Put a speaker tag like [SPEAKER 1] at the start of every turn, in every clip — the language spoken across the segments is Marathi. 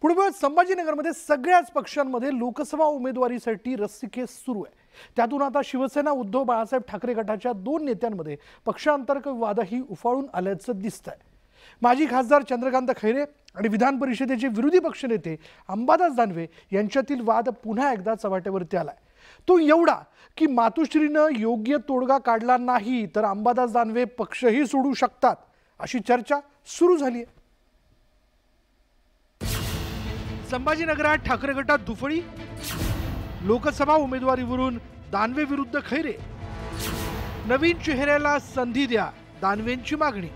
[SPEAKER 1] पुढे संभाजीनगरमध्ये सगळ्याच पक्षांमध्ये लोकसभा उमेदवारीसाठी रस्सीखेच सुरू आहे। त्यातून आता शिवसेना उद्धव बाळासाहेब ठाकरे गटाच्या दोन नेत्यांमध्ये पक्षांतर्गत वादही उफाळून आल्याचं दिसतंय। माजी खासदार चंद्रकांत खैरे आणि विधान परिषदेचे विरोधी पक्षनेते अंबादास दानवे यांच्यातील वाद पुन्हा एकदा चव्हाट्यावरती आलाय। तो एवढा की मातुश्रीनं योग्य तोडगा काढला नाही तर अंबादास दानवे पक्षही सोडू शकतात अशी चर्चा सुरू झाली आहे। संभाजीनगरात ठाकरे गटात दुफळी, लोकसभा उमेदवारीवरून दानवे विरुद्ध खैरे, नवीन चेहऱ्याला संधी द्या दानवेंची मागणी,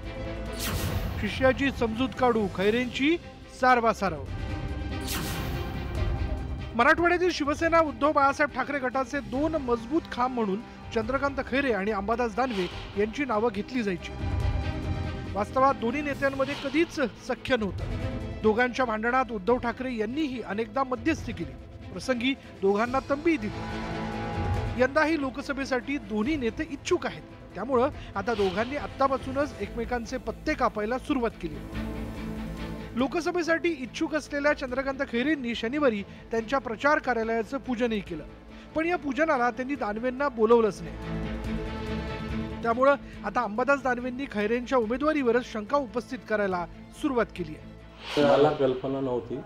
[SPEAKER 1] शिष्याची समजूत काढू खैरेंची सारवासारव। मराठवाड्यातील शिवसेना उद्धव बाळासाहेब ठाकरे गटाचे दोन मजबूत खांब म्हणून चंद्रकांत खैरे आणि अंबादास दानवे यांची नावं घेतली जायची। वास्तवात दोन्ही नेत्यांमध्ये कधीच सख्य नव्हतं। दोघांच्या भांडणात उद्धव ठाकरे यांनीही अनेकदा मध्यस्थी केली, प्रसंगी दोघांना तंबी दिली। यंदाही लोकसभेसाठी दोन्ही नेते इच्छुक आहेत, त्यामुळे आता दोघांनी आत्तापासूनच एकमेकांचे पत्ते कापायला सुरुवात केली। लोकसभेसाठी इच्छुक असलेल्या चंद्रकांत खैरेंनी शनिवारी त्यांच्या प्रचार कार्यालयाचं पूजनही केलं, पण या पूजनाला त्यांनी दानवेंना बोलवलंच नाही। त्यामुळे आता अंबादास दानवेंनी खैरेंच्या उमेदवारीवरच शंका उपस्थित करायला सुरुवात केली आहे।
[SPEAKER 2] मला कल्पना नव्हती,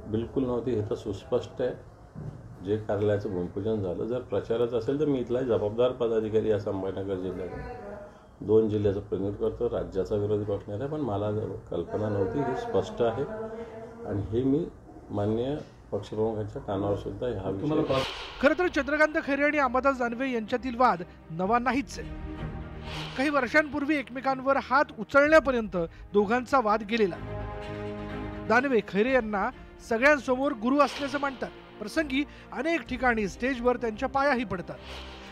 [SPEAKER 2] बिलकुल नव्हती, हे तर सुस्पष्ट आहे। जे कार्यालयाचं भूमिपूजन झालं, जर प्रचारच असेल तर मी इथला जबाबदार पदाधिकारी या संभाजीनगर जिल्ह्यात 2 जिल्ह्याचं प्रतिनिधित्व करतो, राज्याचा विरोधी पक्ष आहे, पण मला कल्पना नव्हती, हे स्पष्ट आहे आणि हे मी माननीय पक्षप्रमुखांच्या कानावर सुद्धा ह्या विषयावर।
[SPEAKER 1] खरं तर चंद्रकांत खैरे आणि अंबादास दानवे यांच्यातील वाद नवा नाहीच आहे। काही वर्षांपूर्वी एकमेकांवर हात उचलण्यापर्यंत दोघांचा वाद गेलेला। दानवे खैरे यांना सगळ्यांसमोर गुरु असल्याचं मानतात, प्रसंगी अनेक ठिकाणी स्टेजवर त्यांच्या पायाही पडतात।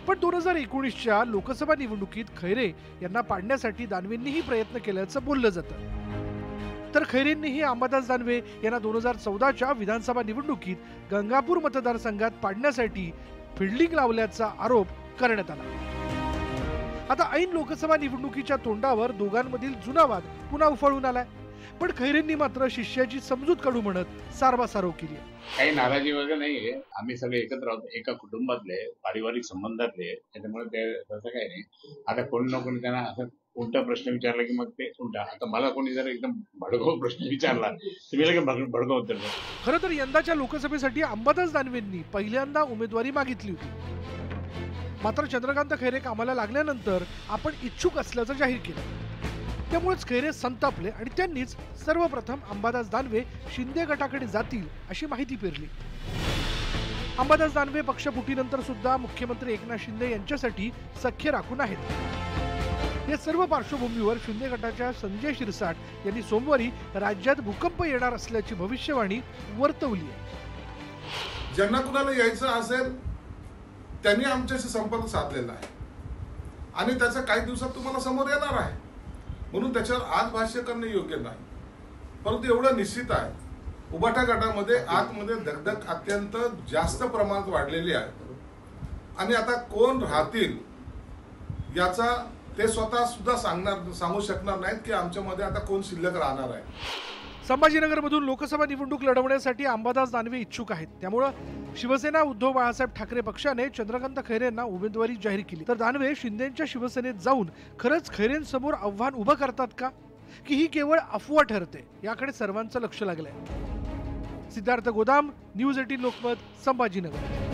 [SPEAKER 1] पण 2019च्या लोकसभा निवडणुकीत खैरे यांना पाडण्यासाठी दानवेंनीही प्रयत्न केल्याचं बोललं जातं। तर खैरेंनीही अंबादास दानवे यांना 2014च्या विधानसभा निवडणुकीत गंगापूर मतदारसंघात पाडण्यासाठी फिल्डिंग लावल्याचा आरोप करण्यात आला। आता ऐन लोकसभा निवडणुकीच्या तोंडावर दोघांमधील जुना वाद पुन्हा उफाळून आलाय, पण खैरेंनी मात्र शिष्याची समजूत काढू म्हणत सारवासारव केली आहे।
[SPEAKER 3] काही नाराजी वगैरे नाहीये, आम्ही सगळे एकत्र आहोत, एका कुटुंबातले, पारिवारिक संबंधातले, त्याच्यामुळे ते तसं काही नाही। आता कोणी ना कोणी त्यांना असं उलटा प्रश्न विचारला की मग ते उलटा, आता मला कोणी जर एकदम भडकाऊ प्रश्न विचारला तर मी लगेच भडकाऊ उत्तर देतो।
[SPEAKER 1] खरं तर यंदाच्या लोकसभेसाठी अंबादास दानवेंनी पहिल्यांदा उमेदवारी मागितली होती, मात्र चंद्रकांत खैरे कामाला लागल्यानंतर आपण इच्छुक असल्याचं जाहीर केलं। त्यामुळेच खैरे संतापले आणि त्यांनीच सर्वप्रथम अंबादास दानवे शिंदे गटाकडे जातील अशी माहिती पेरली। अंबादास दानवे पक्षफुटीनंतर सुद्धा मुख्यमंत्री एकनाथ शिंदे यांच्यासाठी सख्य राखून आहेत। या सर्व पार्श्वभूमीवर शिंदे गटाच्या संजय शिरसाट यांनी सोमवारी राज्यात भूकंप येणार असल्याची भविष्यवाणी वर्तवली आहे।
[SPEAKER 4] ज्यांना कुणाला यायचं असेल त्यांनी आमच्याशी संपर्क साधलेला आहे आणि त्याचा काही दिवसात तुम्हाला समोर येणार आहे, म्हणून त्याच्यावर आज भाष्य करणे योग्य नाही। परंतु एवढं निश्चित आहे, उबाटा गटामध्ये आतमध्ये धगधग अत्यंत जास्त प्रमाणात वाढलेली आहे आणि आता कोण राहतील याचा ते स्वतः सुद्धा सांगू शकणार नाहीत की आमच्यामध्ये आता कोण शिल्लक राहणार आहे।
[SPEAKER 1] संभाजीनगरमधून लोकसभा निवडणूक लढवण्यासाठी अंबादास दानवे इच्छुक आहेत, त्यामुळे शिवसेना उद्धव बाळासाहेब ठाकरे पक्षाने चंद्रकांत खैरे यांना उमेदवारी जाहीर केली। तर दानवे शिंदेच्या शिवसेनेत जाऊन खरंच खैरेंसमोर आव्हान उभं करतात का, की ही केवळ अफवा ठरते, याकडे सर्वांचं लक्ष लागलंय। सिद्धार्थ गोदाम, न्यूज 18 लोकमत, संभाजीनगर।